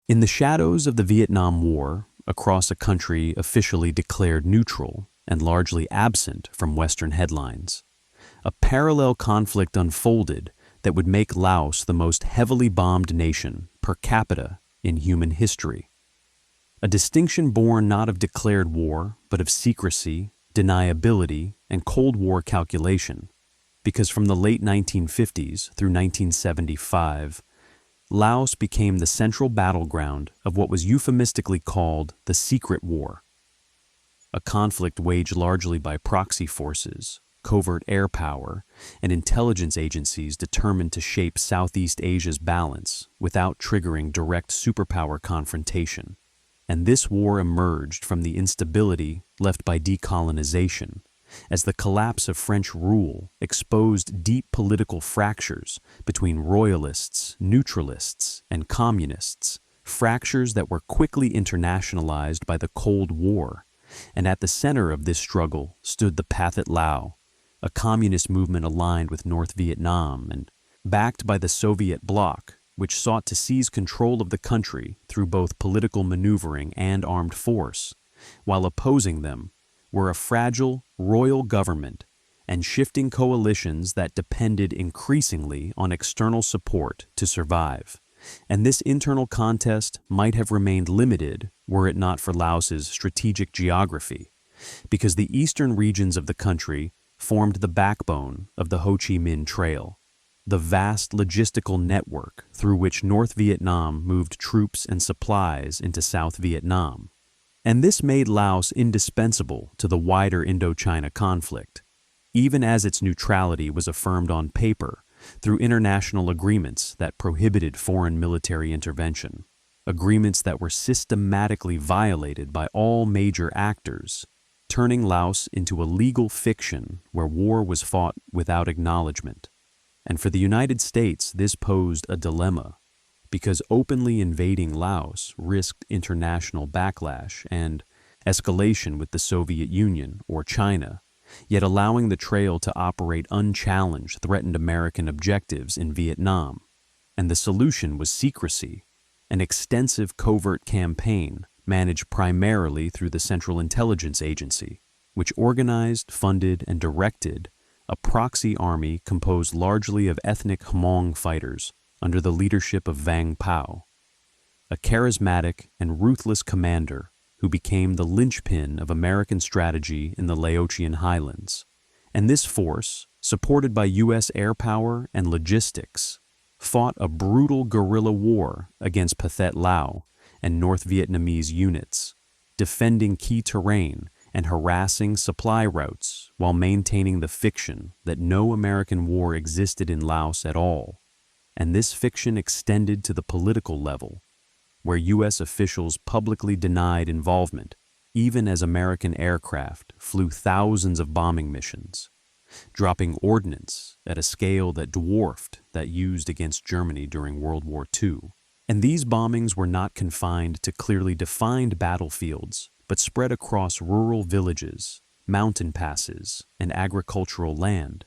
In the shadows of the Vietnam War, across a country officially declared neutral and largely absent from Western headlines, a parallel conflict unfolded that would make Laos the most heavily bombed nation per capita in human history. A distinction born not of declared war, but of secrecy, deniability, and Cold War calculation, because from the late 1950s through 1975, Laos became the central battleground of what was euphemistically called the Secret War, a conflict waged largely by proxy forces, covert air power, and intelligence agencies determined to shape Southeast Asia's balance without triggering direct superpower confrontation. And this war emerged from the instability left by decolonization, as the collapse of French rule exposed deep political fractures between royalists, neutralists, and communists, fractures that were quickly internationalized by the Cold War. And at the center of this struggle stood the Pathet Lao, a communist movement aligned with North Vietnam and backed by the Soviet bloc, which sought to seize control of the country through both political maneuvering and armed force, while opposing them were a fragile royal government and shifting coalitions that depended increasingly on external support to survive. And this internal contest might have remained limited were it not for Laos's strategic geography, because the eastern regions of the country formed the backbone of the Ho Chi Minh Trail, the vast logistical network through which North Vietnam moved troops and supplies into South Vietnam. And this made Laos indispensable to the wider Indochina conflict, even as its neutrality was affirmed on paper through international agreements that prohibited foreign military intervention, agreements that were systematically violated by all major actors, turning Laos into a legal fiction where war was fought without acknowledgment. And for the United States, this posed a dilemma, because openly invading Laos risked international backlash and escalation with the Soviet Union or China, yet allowing the trail to operate unchallenged threatened American objectives in Vietnam. And the solution was secrecy, an extensive covert campaign managed primarily through the Central Intelligence Agency, which organized, funded, and directed a proxy army composed largely of ethnic Hmong fighters under the leadership of Vang Pao, a charismatic and ruthless commander who became the linchpin of American strategy in the Laotian highlands. And this force, supported by U.S. air power and logistics, fought a brutal guerrilla war against Pathet Lao and North Vietnamese units, defending key terrain and harassing supply routes while maintaining the fiction that no American war existed in Laos at all. And this fiction extended to the political level, where U.S. officials publicly denied involvement, even as American aircraft flew thousands of bombing missions, dropping ordnance at a scale that dwarfed that used against Germany during World War II. And these bombings were not confined to clearly defined battlefields, but spread across rural villages, mountain passes, and agricultural land,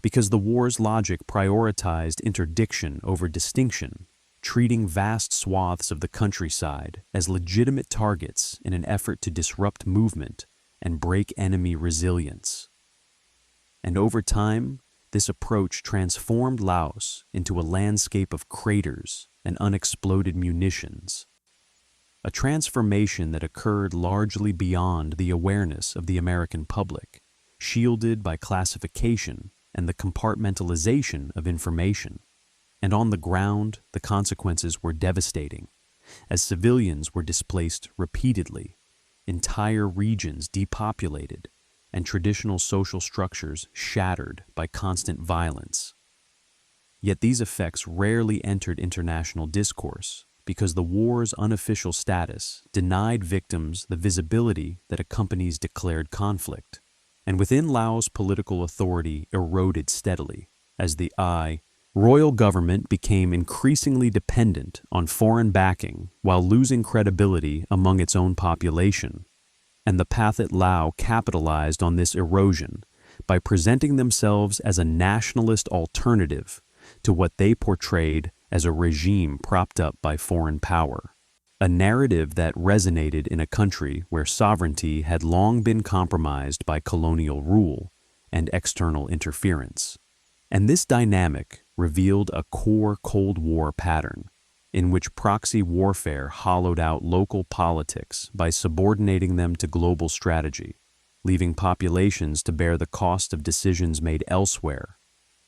because the war's logic prioritized interdiction over distinction, treating vast swaths of the countryside as legitimate targets in an effort to disrupt movement and break enemy resilience. And over time, this approach transformed Laos into a landscape of craters and unexploded munitions, a transformation that occurred largely beyond the awareness of the American public, shielded by classification and the compartmentalization of information. And on the ground, the consequences were devastating, as civilians were displaced repeatedly, entire regions depopulated, and traditional social structures shattered by constant violence. Yet these effects rarely entered international discourse, because the war's unofficial status denied victims the visibility that accompanies declared conflict. And within Laos, political authority eroded steadily, as the royal government became increasingly dependent on foreign backing while losing credibility among its own population. And the Pathet Lao capitalized on this erosion by presenting themselves as a nationalist alternative to what they portrayed as a regime propped up by foreign power. a narrative that resonated in a country where sovereignty had long been compromised by colonial rule and external interference. And this dynamic revealed a core Cold War pattern, in which proxy warfare hollowed out local politics by subordinating them to global strategy, leaving populations to bear the cost of decisions made elsewhere.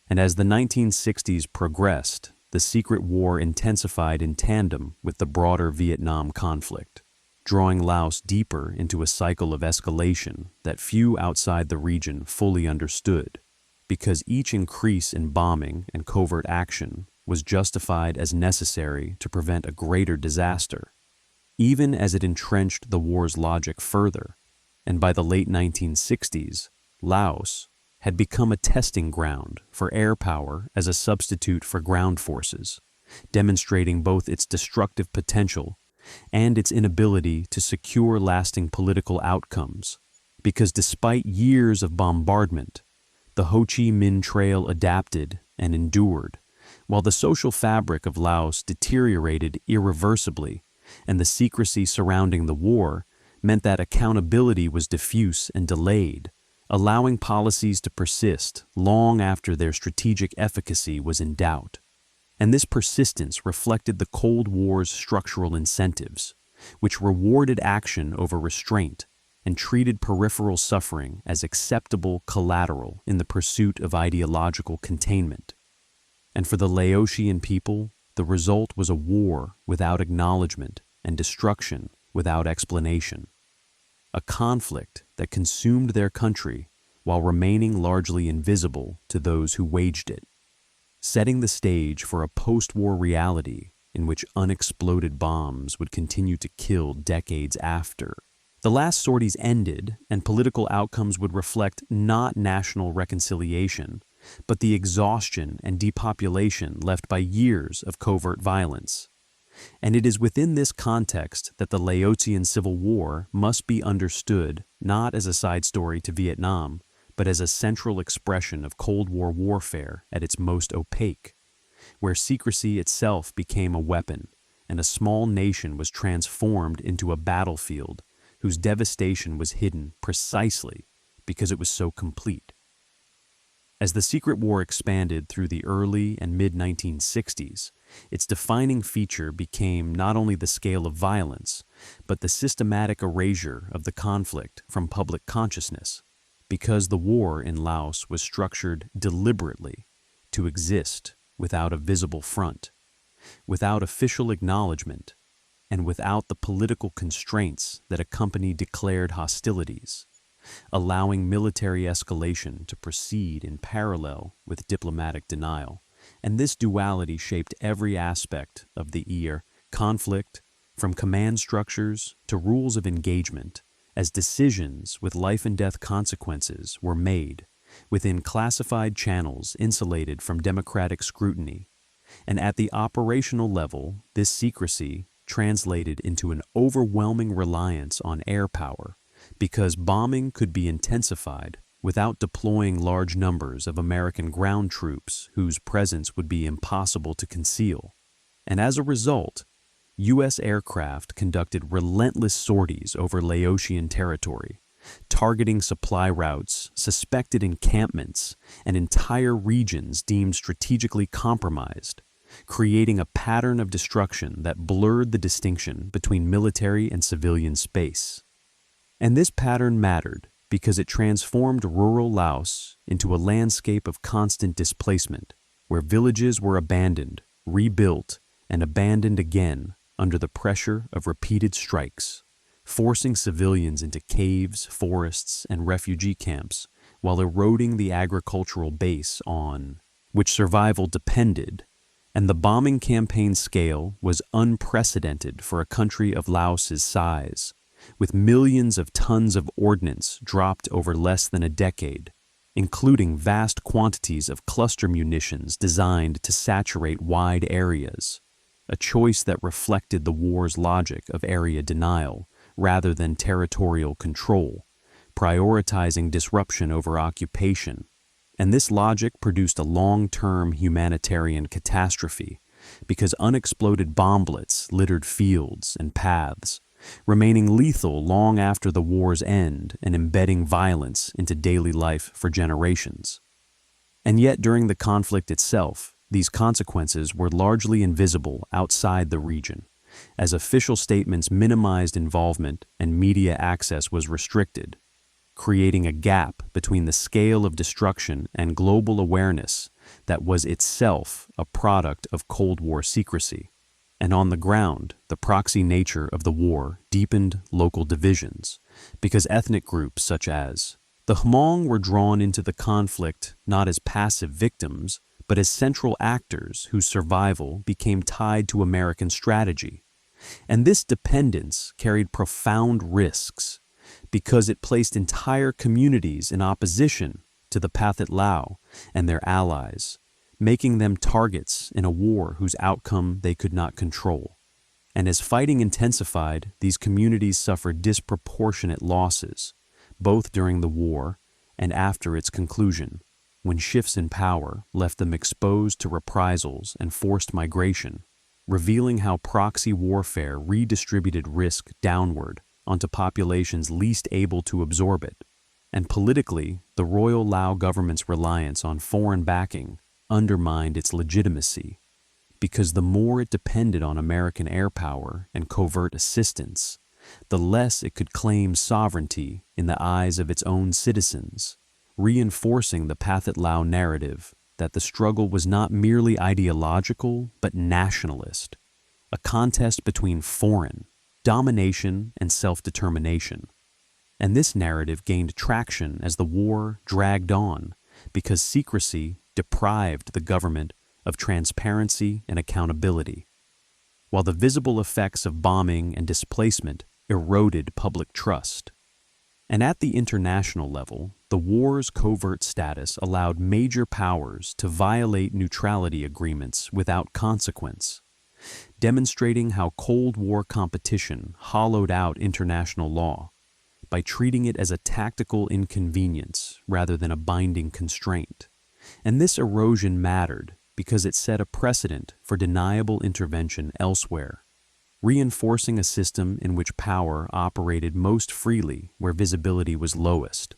And as the 1960s progressed, the secret war intensified in tandem with the broader Vietnam conflict, drawing Laos deeper into a cycle of escalation that few outside the region fully understood, because each increase in bombing and covert action was justified as necessary to prevent a greater disaster, even as it entrenched the war's logic further. And by the late 1960s, Laos had become a testing ground for air power as a substitute for ground forces, demonstrating both its destructive potential and its inability to secure lasting political outcomes. Because despite years of bombardment, the Ho Chi Minh Trail adapted and endured, while the social fabric of Laos deteriorated irreversibly, and the secrecy surrounding the war meant that accountability was diffuse and delayed, allowing policies to persist long after their strategic efficacy was in doubt. And this persistence reflected the Cold War's structural incentives, which rewarded action over restraint and treated peripheral suffering as acceptable collateral in the pursuit of ideological containment. And for the Laotian people, the result was a war without acknowledgment and destruction without explanation. A conflict that consumed their country while remaining largely invisible to those who waged it, setting the stage for a post-war reality in which unexploded bombs would continue to kill decades after. The last sorties ended, and political outcomes would reflect not national reconciliation, but the exhaustion and depopulation left by years of covert violence. And it is within this context that the Laotian Civil War must be understood not as a side story to Vietnam, but as a central expression of Cold War warfare at its most opaque, where secrecy itself became a weapon, and a small nation was transformed into a battlefield whose devastation was hidden precisely because it was so complete. As the Secret War expanded through the early and mid-1960s, its defining feature became not only the scale of violence, but the systematic erasure of the conflict from public consciousness, because the war in Laos was structured deliberately to exist without a visible front, without official acknowledgment, and without the political constraints that accompany declared hostilities, allowing military escalation to proceed in parallel with diplomatic denial. And this duality shaped every aspect of the conflict, from command structures to rules of engagement, as decisions with life and death consequences were made within classified channels insulated from democratic scrutiny. And at the operational level, this secrecy translated into an overwhelming reliance on air power, because bombing could be intensified without deploying large numbers of American ground troops whose presence would be impossible to conceal. And as a result, U.S. aircraft conducted relentless sorties over Laotian territory, targeting supply routes, suspected encampments, and entire regions deemed strategically compromised, creating a pattern of destruction that blurred the distinction between military and civilian space. And this pattern mattered because it transformed rural Laos into a landscape of constant displacement, where villages were abandoned, rebuilt, and abandoned again under the pressure of repeated strikes, forcing civilians into caves, forests, and refugee camps, while eroding the agricultural base on which survival depended. And the bombing campaign scale was unprecedented for a country of Laos's size, with millions of tons of ordnance dropped over less than a decade, including vast quantities of cluster munitions designed to saturate wide areas, a choice that reflected the war's logic of area denial rather than territorial control, prioritizing disruption over occupation. And this logic produced a long-term humanitarian catastrophe, because unexploded bomblets littered fields and paths, remaining lethal long after the war's end and embedding violence into daily life for generations. And yet, during the conflict itself, these consequences were largely invisible outside the region, as official statements minimized involvement and media access was restricted, creating a gap between the scale of destruction and global awareness that was itself a product of Cold War secrecy. And on the ground, the proxy nature of the war deepened local divisions, because ethnic groups such as the Hmong were drawn into the conflict not as passive victims, but as central actors whose survival became tied to American strategy. And this dependence carried profound risks, because it placed entire communities in opposition to the Pathet Lao and their allies, making them targets in a war whose outcome they could not control. And as fighting intensified, these communities suffered disproportionate losses, both during the war and after its conclusion, when shifts in power left them exposed to reprisals and forced migration, revealing how proxy warfare redistributed risk downward onto populations least able to absorb it. And politically, the Royal Lao government's reliance on foreign backing undermined its legitimacy, because the more it depended on American air power and covert assistance, the less it could claim sovereignty in the eyes of its own citizens, reinforcing the Pathet Lao narrative that the struggle was not merely ideological but nationalist, a contest between foreign domination and self-determination. And this narrative gained traction as the war dragged on, because secrecy deprived the government of transparency and accountability, while the visible effects of bombing and displacement eroded public trust. And at the international level, the war's covert status allowed major powers to violate neutrality agreements without consequence, demonstrating how Cold War competition hollowed out international law by treating it as a tactical inconvenience rather than a binding constraint. And this erosion mattered because it set a precedent for deniable intervention elsewhere, reinforcing a system in which power operated most freely where visibility was lowest.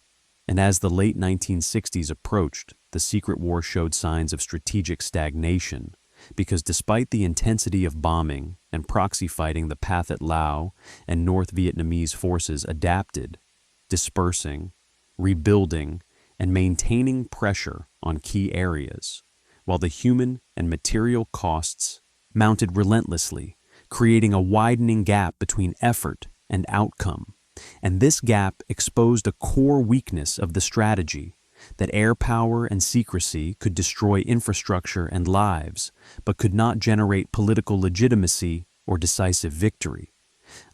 And as the late 1960s approached, the secret war showed signs of strategic stagnation, because despite the intensity of bombing and proxy fighting, the Pathet Lao and North Vietnamese forces adapted, dispersing, rebuilding, and maintaining pressure on key areas, while the human and material costs mounted relentlessly, creating a widening gap between effort and outcome. And this gap exposed a core weakness of the strategy, that air power and secrecy could destroy infrastructure and lives, but could not generate political legitimacy or decisive victory.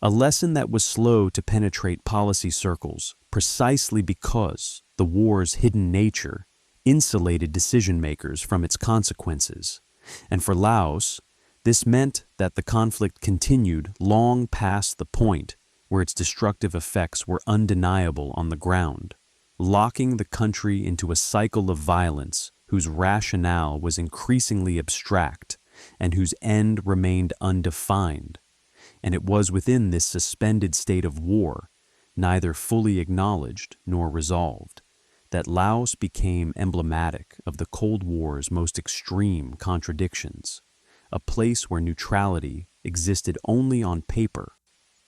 A lesson that was slow to penetrate policy circles, precisely because the war's hidden nature insulated decision-makers from its consequences. And for Laos, this meant that the conflict continued long past the point where its destructive effects were undeniable on the ground, locking the country into a cycle of violence whose rationale was increasingly abstract and whose end remained undefined. And it was within this suspended state of war, neither fully acknowledged nor resolved, that Laos became emblematic of the Cold War's most extreme contradictions, a place where neutrality existed only on paper,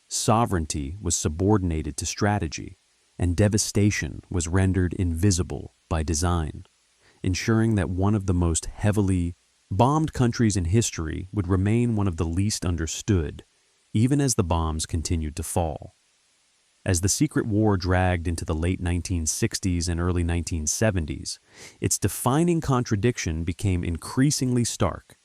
sovereignty was subordinated to strategy, and devastation was rendered invisible by design, ensuring that one of the most heavily bombed countries in history would remain one of the least understood, even as the bombs continued to fall. As the secret war dragged into the late 1960s and early 1970s, its defining contradiction became increasingly stark,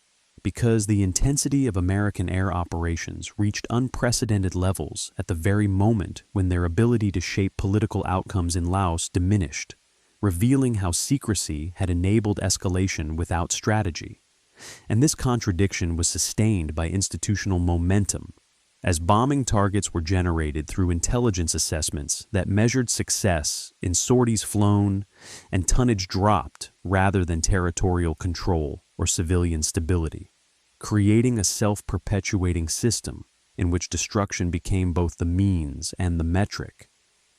because the intensity of American air operations reached unprecedented levels at the very moment when their ability to shape political outcomes in Laos diminished, revealing how secrecy had enabled escalation without strategy. And this contradiction was sustained by institutional momentum, as bombing targets were generated through intelligence assessments that measured success in sorties flown and tonnage dropped rather than territorial control or civilian stability. creating a self-perpetuating system in which destruction became both the means and the metric.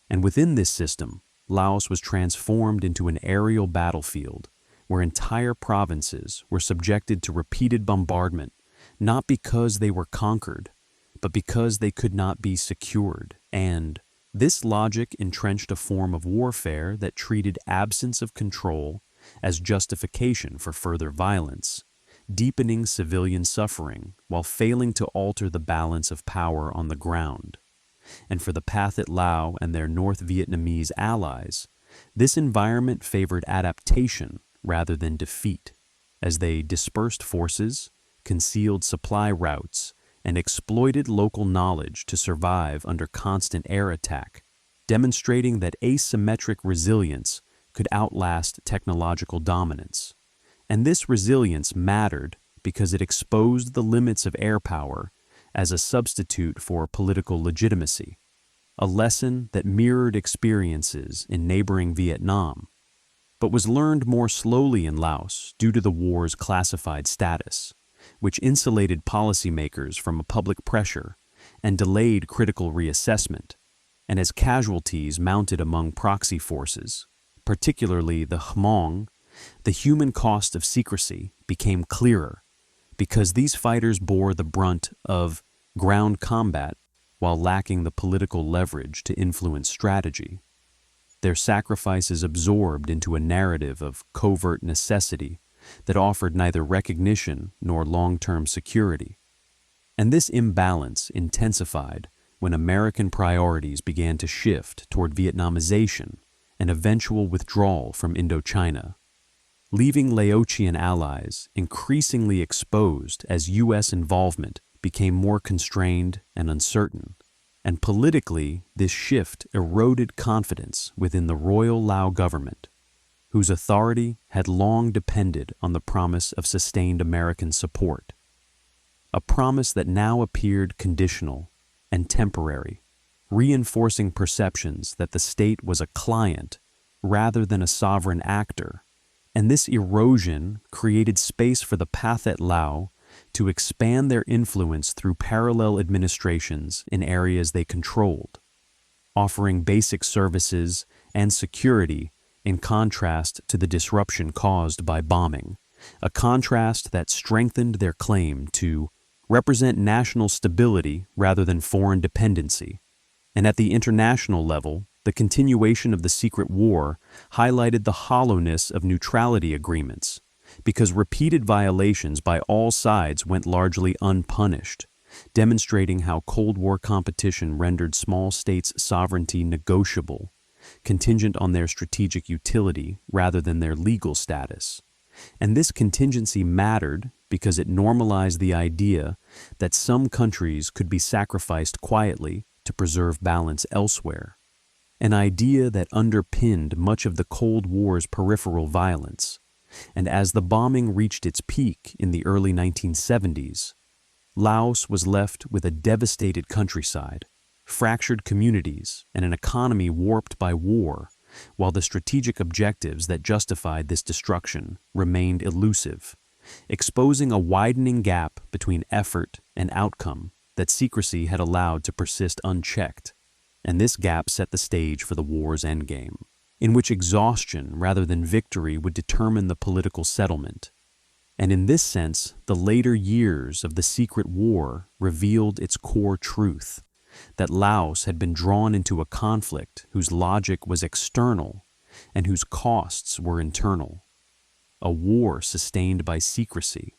And within this system, Laos was transformed into an aerial battlefield where entire provinces were subjected to repeated bombardment, not because they were conquered, but because they could not be secured. And this logic entrenched a form of warfare that treated absence of control as justification for further violence, deepening civilian suffering while failing to alter the balance of power on the ground. And for the Pathet Lao and their North Vietnamese allies, this environment favored adaptation rather than defeat, as they dispersed forces, concealed supply routes, and exploited local knowledge to survive under constant air attack, demonstrating that asymmetric resilience could outlast technological dominance. And this resilience mattered because it exposed the limits of air power as a substitute for political legitimacy, a lesson that mirrored experiences in neighboring Vietnam, but was learned more slowly in Laos due to the war's classified status, which insulated policymakers from a public pressure and delayed critical reassessment, and as casualties mounted among proxy forces, particularly the Hmong, the human cost of secrecy became clearer because these fighters bore the brunt of ground combat while lacking the political leverage to influence strategy. Their sacrifices absorbed into a narrative of covert necessity that offered neither recognition nor long-term security. And this imbalance intensified when American priorities began to shift toward Vietnamization and eventual withdrawal from Indochina, leaving Laotian allies increasingly exposed as U.S. involvement became more constrained and uncertain. And politically, this shift eroded confidence within the Royal Lao government, whose authority had long depended on the promise of sustained American support, a promise that now appeared conditional and temporary, reinforcing perceptions that the state was a client rather than a sovereign actor. And this erosion created space for the Pathet Lao to expand their influence through parallel administrations in areas they controlled, offering basic services and security in contrast to the disruption caused by bombing, a contrast that strengthened their claim to represent national stability rather than foreign dependency. And at the international level, the continuation of the secret war highlighted the hollowness of neutrality agreements, because repeated violations by all sides went largely unpunished, demonstrating how Cold War competition rendered small states' sovereignty negotiable, contingent on their strategic utility rather than their legal status. And this contingency mattered because it normalized the idea that some countries could be sacrificed quietly to preserve balance elsewhere, an idea that underpinned much of the Cold War's peripheral violence. And as the bombing reached its peak in the early 1970s, Laos was left with a devastated countryside, fractured communities, and an economy warped by war, while the strategic objectives that justified this destruction remained elusive, exposing a widening gap between effort and outcome that secrecy had allowed to persist unchecked. And this gap set the stage for the war's endgame, in which exhaustion rather than victory would determine the political settlement. And in this sense, the later years of the secret war revealed its core truth, that Laos had been drawn into a conflict whose logic was external and whose costs were internal. A war sustained by secrecy,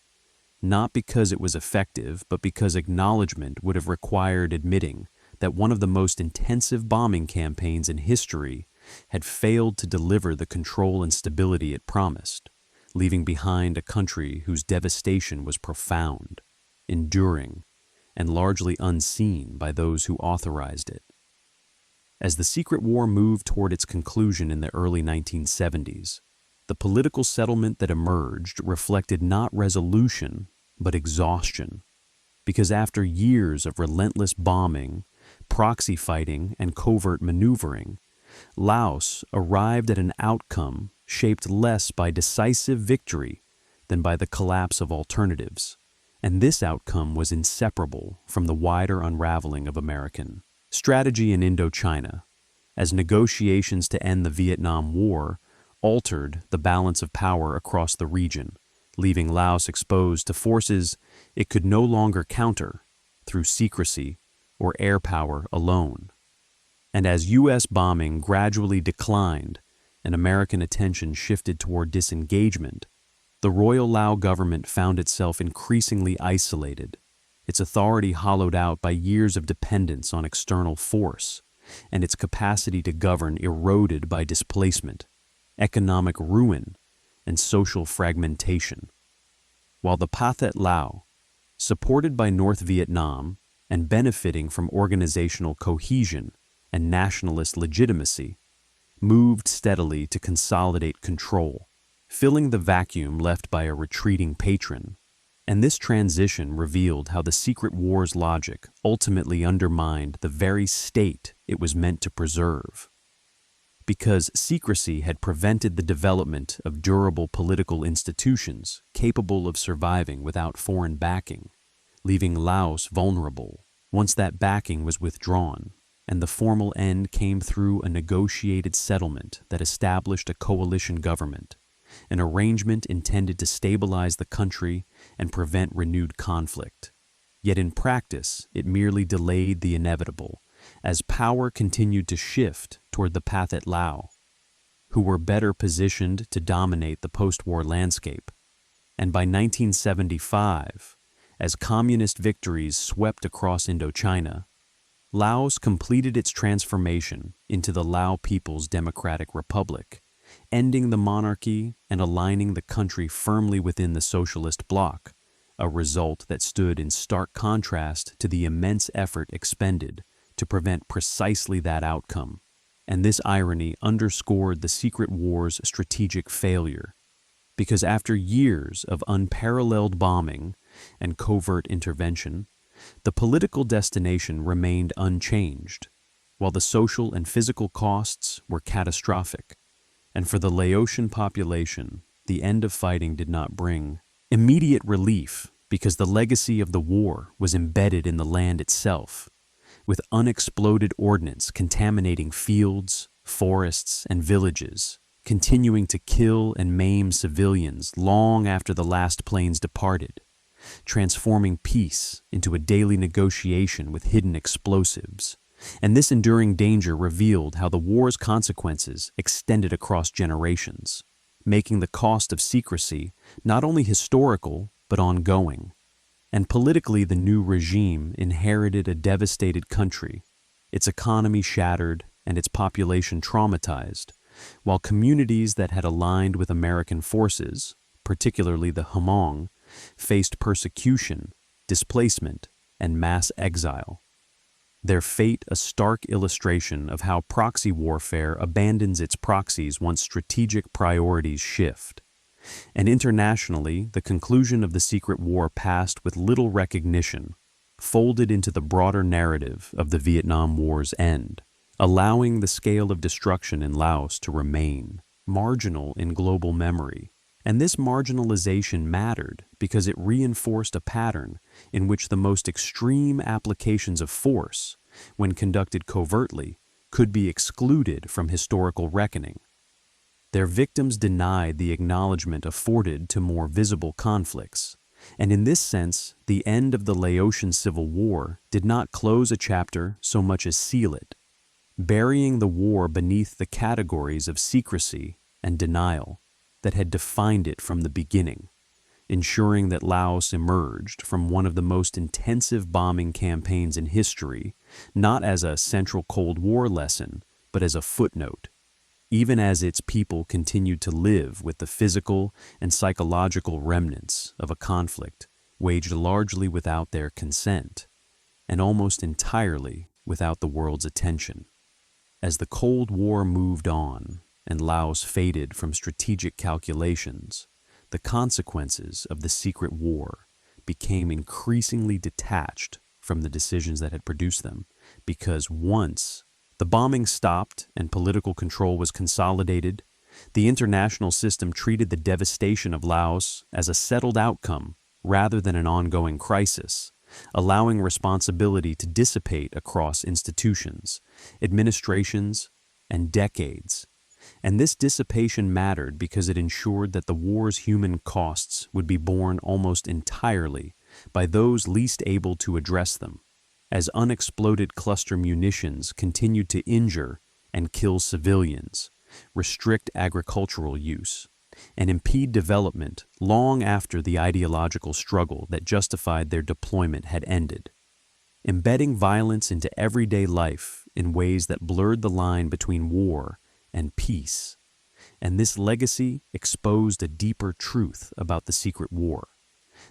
not because it was effective, but because acknowledgment would have required admitting that one of the most intensive bombing campaigns in history had failed to deliver the control and stability it promised, leaving behind a country whose devastation was profound, enduring, and largely unseen by those who authorized it. As the secret war moved toward its conclusion in the early 1970s, the political settlement that emerged reflected not resolution, but exhaustion, because after years of relentless bombing, proxy fighting, and covert maneuvering, Laos arrived at an outcome shaped less by decisive victory than by the collapse of alternatives, And this outcome was inseparable from the wider unraveling of American strategy in Indochina, as negotiations to end the Vietnam War altered the balance of power across the region, leaving Laos exposed to forces it could no longer counter through secrecy or air power alone. And as U.S. bombing gradually declined and American attention shifted toward disengagement, the Royal Lao government found itself increasingly isolated, its authority hollowed out by years of dependence on external force, and its capacity to govern eroded by displacement, economic ruin, and social fragmentation. While the Pathet Lao, supported by North Vietnam and benefiting from organizational cohesion and nationalist legitimacy, moved steadily to consolidate control, filling the vacuum left by a retreating patron. And this transition revealed how the secret war's logic ultimately undermined the very state it was meant to preserve. Because secrecy had prevented the development of durable political institutions capable of surviving without foreign backing, leaving Laos vulnerable once that backing was withdrawn, and the formal end came through a negotiated settlement that established a coalition government, an arrangement intended to stabilize the country and prevent renewed conflict. Yet in practice, it merely delayed the inevitable, as power continued to shift toward the Pathet Lao, who were better positioned to dominate the post-war landscape. And by 1975, as communist victories swept across Indochina, Laos completed its transformation into the Lao People's Democratic Republic, ending the monarchy and aligning the country firmly within the socialist bloc, a result that stood in stark contrast to the immense effort expended to prevent precisely that outcome. And this irony underscored the secret war's strategic failure, because after years of unparalleled bombing and covert intervention, the political destination remained unchanged, while the social and physical costs were catastrophic. And for the Laotian population, the end of fighting did not bring immediate relief, because the legacy of the war was embedded in the land itself, with unexploded ordnance contaminating fields, forests, and villages, continuing to kill and maim civilians long after the last planes departed, transforming peace into a daily negotiation with hidden explosives. And this enduring danger revealed how the war's consequences extended across generations, making the cost of secrecy not only historical but ongoing. And politically, the new regime inherited a devastated country, its economy shattered and its population traumatized, while communities that had aligned with American forces, particularly the Hmong, faced persecution, displacement, and mass exile. Their fate a stark illustration of how proxy warfare abandons its proxies once strategic priorities shift. And internationally, the conclusion of the secret war passed with little recognition, folded into the broader narrative of the Vietnam War's end, allowing the scale of destruction in Laos to remain marginal in global memory. And this marginalization mattered because it reinforced a pattern in which the most extreme applications of force, when conducted covertly, could be excluded from historical reckoning. Their victims denied the acknowledgment afforded to more visible conflicts, and in this sense, the end of the Laotian Civil War did not close a chapter so much as seal it, burying the war beneath the categories of secrecy and denial that had defined it from the beginning, ensuring that Laos emerged from one of the most intensive bombing campaigns in history, not as a central Cold War lesson, but as a footnote, even as its people continued to live with the physical and psychological remnants of a conflict waged largely without their consent, and almost entirely without the world's attention. As the Cold War moved on, and Laos faded from strategic calculations, the consequences of the secret war became increasingly detached from the decisions that had produced them, because once the bombing stopped and political control was consolidated, the international system treated the devastation of Laos as a settled outcome rather than an ongoing crisis, allowing responsibility to dissipate across institutions, administrations, and decades. And this dissipation mattered because it ensured that the war's human costs would be borne almost entirely by those least able to address them, as unexploded cluster munitions continued to injure and kill civilians, restrict agricultural use, and impede development long after the ideological struggle that justified their deployment had ended, embedding violence into everyday life in ways that blurred the line between war and peace. And this legacy exposed a deeper truth about the secret war,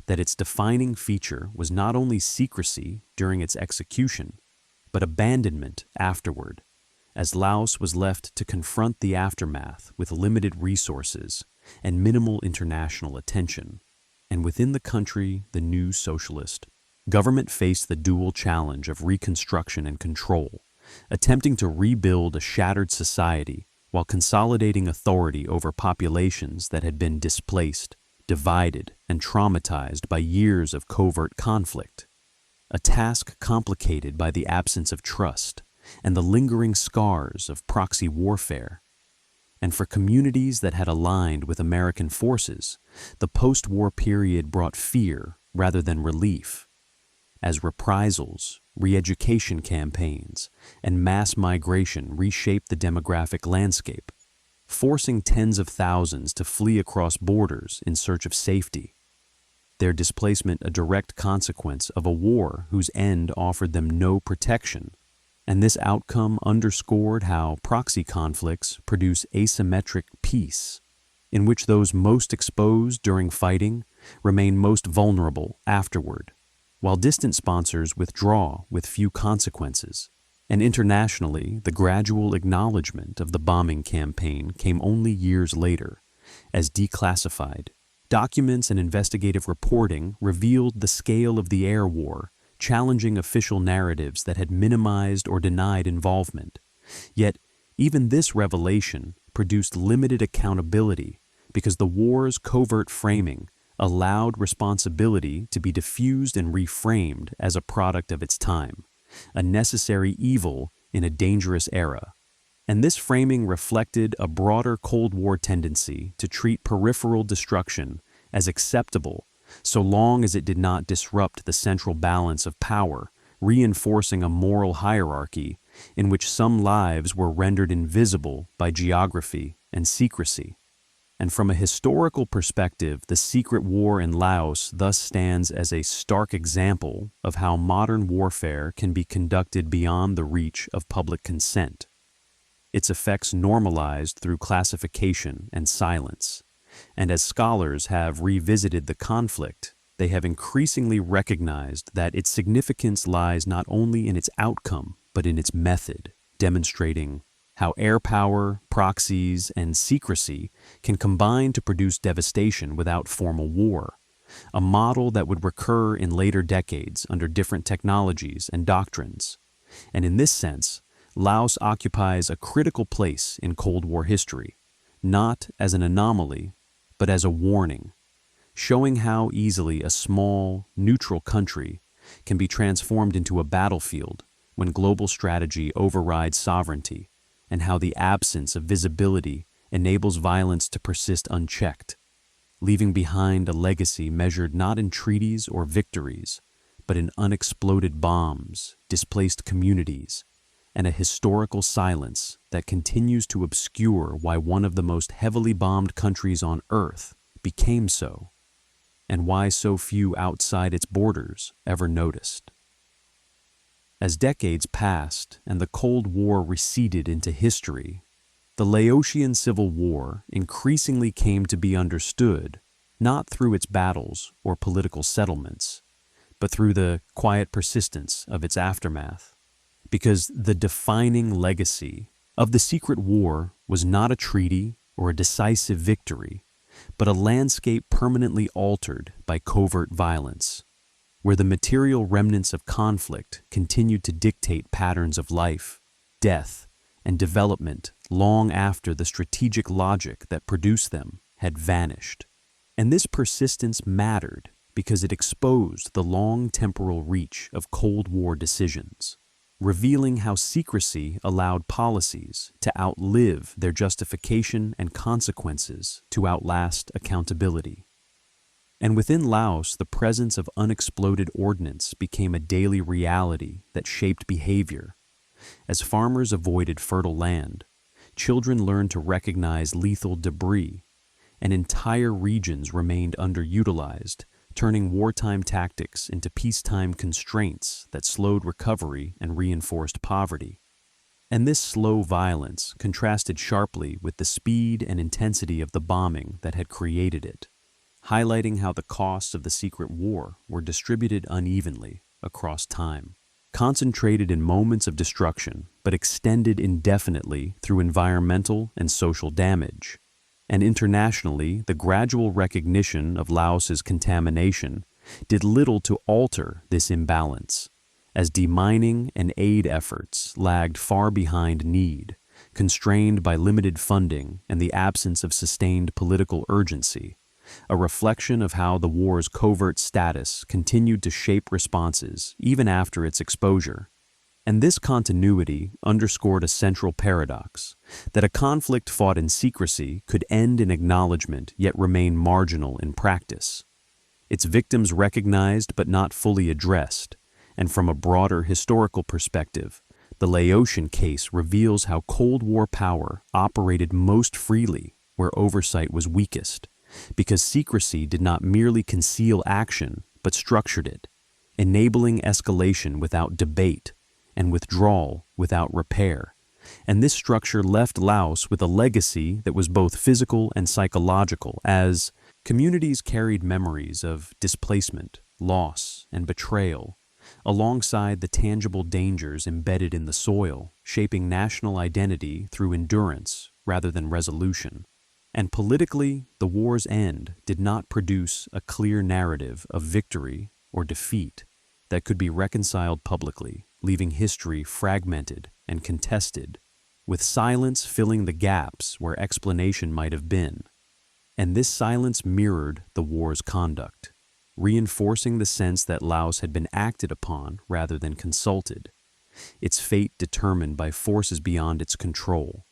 that its defining feature was not only secrecy during its execution, but abandonment afterward, as Laos was left to confront the aftermath with limited resources and minimal international attention. And within the country, the new socialist government faced the dual challenge of reconstruction and control, attempting to rebuild a shattered society while consolidating authority over populations that had been displaced, divided, and traumatized by years of covert conflict. A task complicated by the absence of trust and the lingering scars of proxy warfare. And for communities that had aligned with American forces, the post-war period brought fear rather than relief, as reprisals, re-education campaigns, and mass migration reshaped the demographic landscape, forcing tens of thousands to flee across borders in search of safety. Their displacement a direct consequence of a war whose end offered them no protection. And this outcome underscored how proxy conflicts produce asymmetric peace, in which those most exposed during fighting remain most vulnerable afterward, while distant sponsors withdraw with few consequences. And internationally, the gradual acknowledgment of the bombing campaign came only years later, as declassified documents and investigative reporting revealed the scale of the air war, challenging official narratives that had minimized or denied involvement. Yet, even this revelation produced limited accountability because the war's covert framing allowed responsibility to be diffused and reframed as a product of its time, a necessary evil in a dangerous era. And this framing reflected a broader Cold War tendency to treat peripheral destruction as acceptable so long as it did not disrupt the central balance of power, reinforcing a moral hierarchy in which some lives were rendered invisible by geography and secrecy. And from a historical perspective, the secret war in Laos thus stands as a stark example of how modern warfare can be conducted beyond the reach of public consent, its effects normalized through classification and silence. And as scholars have revisited the conflict, they have increasingly recognized that its significance lies not only in its outcome, but in its method, demonstrating how air power, proxies, and secrecy can combine to produce devastation without formal war, a model that would recur in later decades under different technologies and doctrines. And in this sense, Laos occupies a critical place in Cold War history, not as an anomaly, but as a warning, showing how easily a small, neutral country can be transformed into a battlefield when global strategy overrides sovereignty, and how the absence of visibility enables violence to persist unchecked, leaving behind a legacy measured not in treaties or victories, but in unexploded bombs, displaced communities, and a historical silence that continues to obscure why one of the most heavily bombed countries on Earth became so, and why so few outside its borders ever noticed. As decades passed and the Cold War receded into history, the Laotian Civil War increasingly came to be understood not through its battles or political settlements, but through the quiet persistence of its aftermath. Because the defining legacy of the secret war was not a treaty or a decisive victory, but a landscape permanently altered by covert violence, where the material remnants of conflict continued to dictate patterns of life, death, and development long after the strategic logic that produced them had vanished. And this persistence mattered because it exposed the long temporal reach of Cold War decisions, revealing how secrecy allowed policies to outlive their justification and consequences to outlast accountability. And within Laos, the presence of unexploded ordnance became a daily reality that shaped behavior. As farmers avoided fertile land, children learned to recognize lethal debris, and entire regions remained underutilized, turning wartime tactics into peacetime constraints that slowed recovery and reinforced poverty. And this slow violence contrasted sharply with the speed and intensity of the bombing that had created it, highlighting how the costs of the secret war were distributed unevenly across time, concentrated in moments of destruction but extended indefinitely through environmental and social damage. And internationally, the gradual recognition of Laos's contamination did little to alter this imbalance, as demining and aid efforts lagged far behind need, constrained by limited funding and the absence of sustained political urgency, a reflection of how the war's covert status continued to shape responses even after its exposure. And this continuity underscored a central paradox, that a conflict fought in secrecy could end in acknowledgment yet remain marginal in practice. Its victims recognized but not fully addressed, and from a broader historical perspective, the Laotian case reveals how Cold War power operated most freely where oversight was weakest, because secrecy did not merely conceal action but structured it, enabling escalation without debate and withdrawal without repair. And this structure left Laos with a legacy that was both physical and psychological, as communities carried memories of displacement, loss, and betrayal, alongside the tangible dangers embedded in the soil, shaping national identity through endurance rather than resolution. And politically, the war's end did not produce a clear narrative of victory or defeat that could be reconciled publicly, leaving history fragmented and contested, with silence filling the gaps where explanation might have been. And this silence mirrored the war's conduct, reinforcing the sense that Laos had been acted upon rather than consulted, its fate determined by forces beyond its control.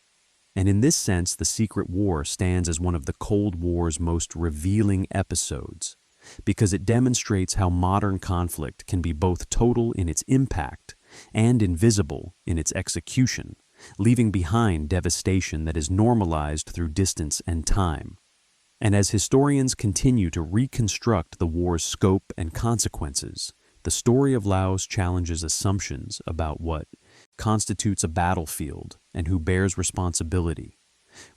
And in this sense, the secret war stands as one of the Cold War's most revealing episodes, because it demonstrates how modern conflict can be both total in its impact and invisible in its execution, leaving behind devastation that is normalized through distance and time. And as historians continue to reconstruct the war's scope and consequences, the story of Laos challenges assumptions about what constitutes a battlefield and who bears responsibility,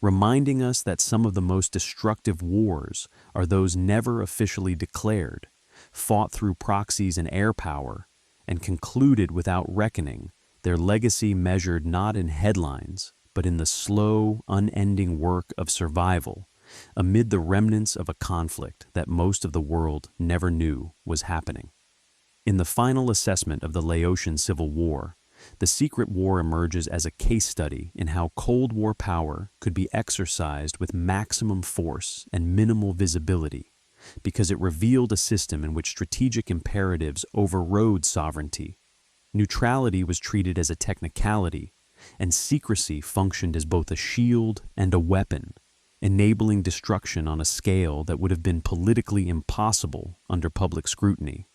reminding us that some of the most destructive wars are those never officially declared, fought through proxies and air power, and concluded without reckoning, their legacy measured not in headlines, but in the slow, unending work of survival, amid the remnants of a conflict that most of the world never knew was happening. In the final assessment of the Laotian Civil War, the secret war emerges as a case study in how Cold War power could be exercised with maximum force and minimal visibility, because it revealed a system in which strategic imperatives overrode sovereignty. Neutrality was treated as a technicality, and secrecy functioned as both a shield and a weapon, enabling destruction on a scale that would have been politically impossible under public scrutiny.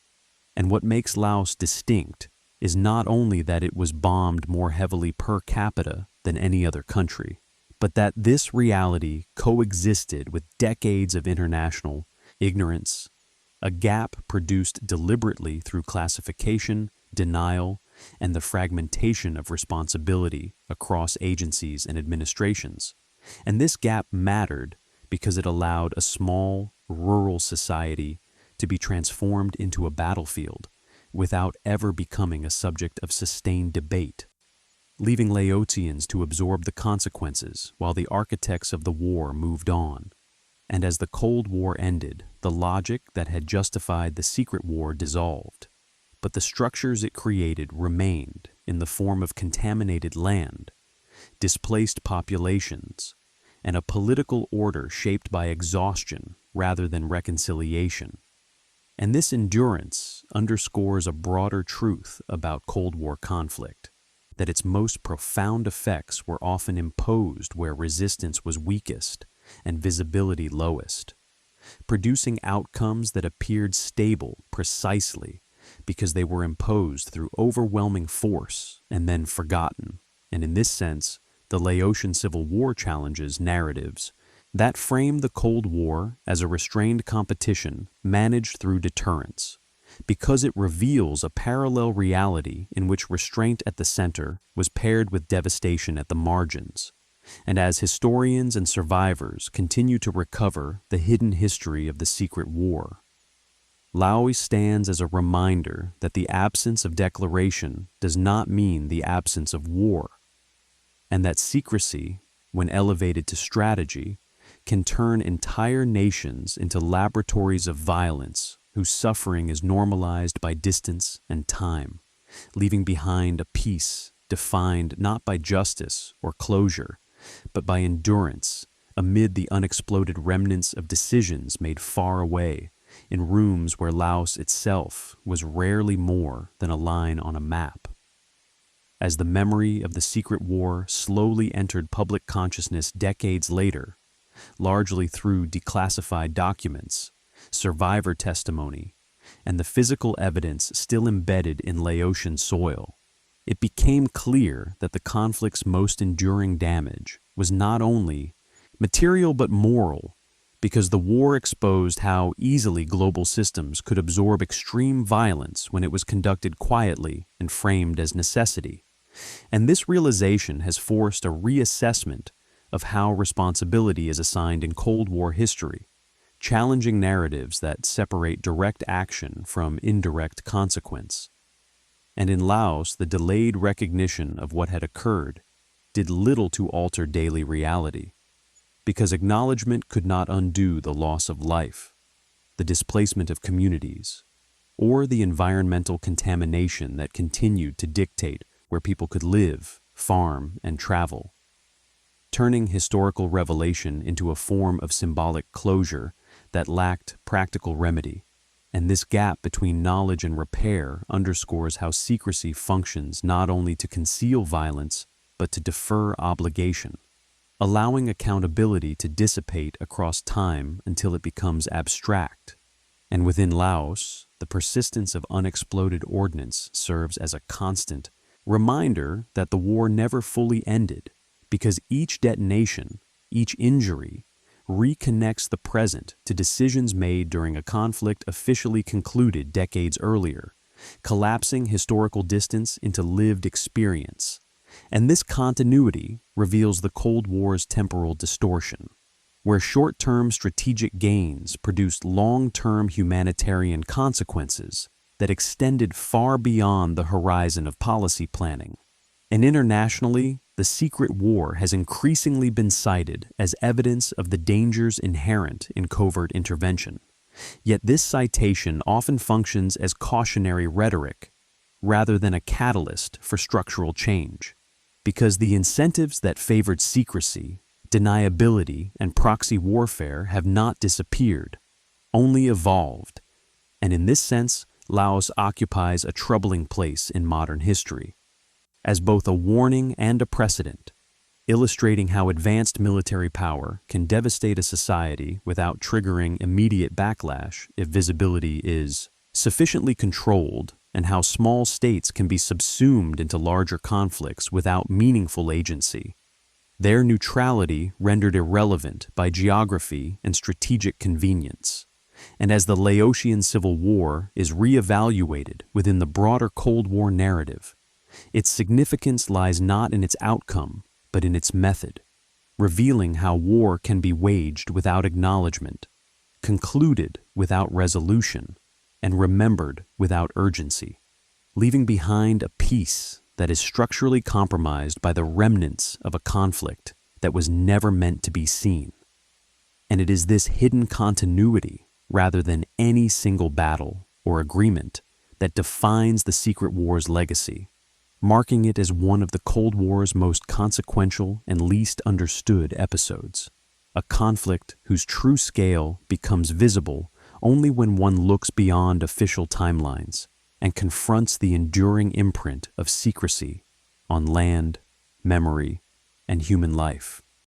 And what makes Laos distinct is not only that it was bombed more heavily per capita than any other country, but that this reality coexisted with decades of international ignorance, a gap produced deliberately through classification, denial, and the fragmentation of responsibility across agencies and administrations. And this gap mattered because it allowed a small, rural society to be transformed into a battlefield without ever becoming a subject of sustained debate, leaving Laotians to absorb the consequences while the architects of the war moved on. And as the Cold War ended, the logic that had justified the secret war dissolved, but the structures it created remained in the form of contaminated land, displaced populations, and a political order shaped by exhaustion rather than reconciliation. And this endurance underscores a broader truth about Cold War conflict, that its most profound effects were often imposed where resistance was weakest and visibility lowest, producing outcomes that appeared stable precisely because they were imposed through overwhelming force and then forgotten. And in this sense, the Laotian Civil War challenges narratives that frame the Cold War as a restrained competition managed through deterrence, because it reveals a parallel reality in which restraint at the center was paired with devastation at the margins. And as historians and survivors continue to recover the hidden history of the secret war, Laos stands as a reminder that the absence of declaration does not mean the absence of war, and that secrecy, when elevated to strategy, can turn entire nations into laboratories of violence whose suffering is normalized by distance and time, leaving behind a peace defined not by justice or closure, but by endurance amid the unexploded remnants of decisions made far away in rooms where Laos itself was rarely more than a line on a map. As the memory of the secret war slowly entered public consciousness decades later, largely through declassified documents, survivor testimony, and the physical evidence still embedded in Laotian soil, it became clear that the conflict's most enduring damage was not only material but moral, because the war exposed how easily global systems could absorb extreme violence when it was conducted quietly and framed as necessity. And this realization has forced a reassessment of how responsibility is assigned in Cold War history, challenging narratives that separate direct action from indirect consequence. And in Laos, the delayed recognition of what had occurred did little to alter daily reality, because acknowledgment could not undo the loss of life, the displacement of communities, or the environmental contamination that continued to dictate where people could live, farm, and travel. Turning historical revelation into a form of symbolic closure that lacked practical remedy. And this gap between knowledge and repair underscores how secrecy functions not only to conceal violence, but to defer obligation, allowing accountability to dissipate across time until it becomes abstract. And within Laos, the persistence of unexploded ordnance serves as a constant reminder that the war never fully ended, because each detonation, each injury, reconnects the present to decisions made during a conflict officially concluded decades earlier, collapsing historical distance into lived experience. And this continuity reveals the Cold War's temporal distortion, where short-term strategic gains produced long-term humanitarian consequences that extended far beyond the horizon of policy planning. And internationally, the secret war has increasingly been cited as evidence of the dangers inherent in covert intervention. Yet this citation often functions as cautionary rhetoric, rather than a catalyst for structural change, because the incentives that favored secrecy, deniability, and proxy warfare have not disappeared, only evolved. And in this sense, Laos occupies a troubling place in modern history, as both a warning and a precedent, illustrating how advanced military power can devastate a society without triggering immediate backlash if visibility is sufficiently controlled, and how small states can be subsumed into larger conflicts without meaningful agency, their neutrality rendered irrelevant by geography and strategic convenience. And as the Laotian Civil War is reevaluated within the broader Cold War narrative, its significance lies not in its outcome, but in its method, revealing how war can be waged without acknowledgment, concluded without resolution, and remembered without urgency, leaving behind a peace that is structurally compromised by the remnants of a conflict that was never meant to be seen. And it is this hidden continuity, rather than any single battle or agreement, that defines the secret war's legacy, marking it as one of the Cold War's most consequential and least understood episodes, a conflict whose true scale becomes visible only when one looks beyond official timelines and confronts the enduring imprint of secrecy on land, memory, and human life.